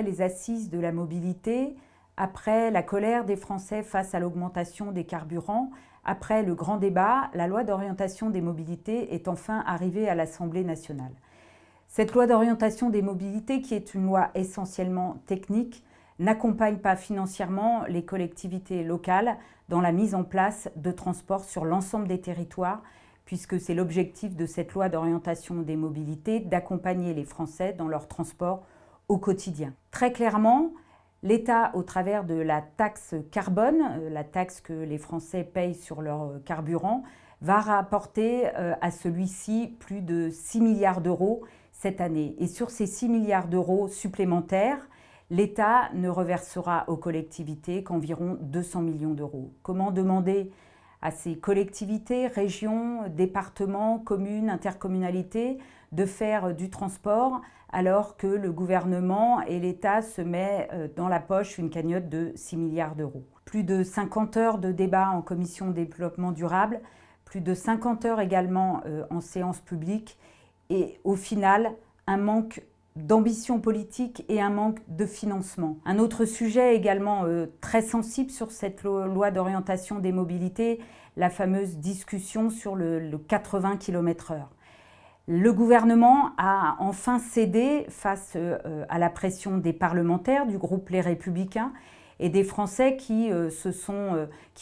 les assises de la mobilité, après la colère des Français face à l'augmentation des carburants, après le grand débat, la loi d'orientation des mobilités est enfin arrivée à l'Assemblée nationale. Cette loi d'orientation des mobilités, qui est une loi essentiellement technique, n'accompagne pas financièrement les collectivités locales dans la mise en place de transports sur l'ensemble des territoires, puisque c'est l'objectif de cette loi d'orientation des mobilités d'accompagner les Français dans leur transport au quotidien. Très clairement, l'État, au travers de la taxe carbone, la taxe que les Français payent sur leur carburant, va rapporter à celui-ci plus de 6 milliards d'euros cette année. Et sur ces 6 milliards d'euros supplémentaires, l'État ne reversera aux collectivités qu'environ 200 millions d'euros. Comment demander à ces collectivités, régions, départements, communes, intercommunalités de faire du transport alors que le gouvernement et l'État se mettent dans la poche une cagnotte de 6 milliards d'euros. Plus de 50 heures de débat en commission développement durable, plus de 50 heures également en séance publique et au final un manque d'ambition politique et un manque de financement. Un autre sujet également très sensible sur cette loi d'orientation des mobilités, la fameuse discussion sur le 80 km/h. Le gouvernement a enfin cédé face à la pression des parlementaires du groupe Les Républicains et des Français qui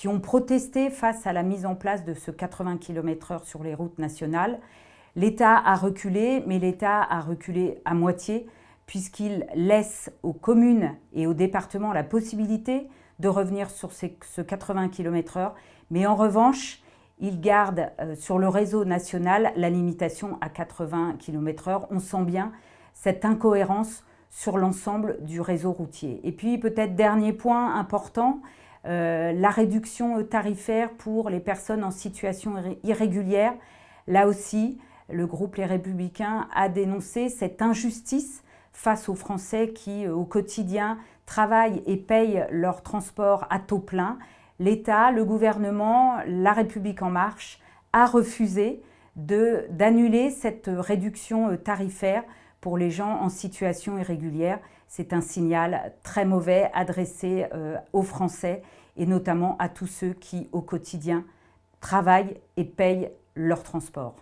ont protesté face à la mise en place de ce 80 km/h sur les routes nationales. L'État a reculé, mais l'État a reculé à moitié, puisqu'il laisse aux communes et aux départements la possibilité de revenir sur ce 80 km/h, mais en revanche, il garde sur le réseau national la limitation à 80 km/h. On sent bien cette incohérence sur l'ensemble du réseau routier. Et puis peut-être dernier point important, la réduction tarifaire pour les personnes en situation irrégulière. Là aussi, le groupe Les Républicains a dénoncé cette injustice face aux Français qui, au quotidien, travaillent et payent leur transport à taux plein. L'État, le gouvernement, La République En Marche a refusé d'annuler cette réduction tarifaire pour les gens en situation irrégulière. C'est un signal très mauvais adressé aux Français et notamment à tous ceux qui, au quotidien, travaillent et payent leur transport.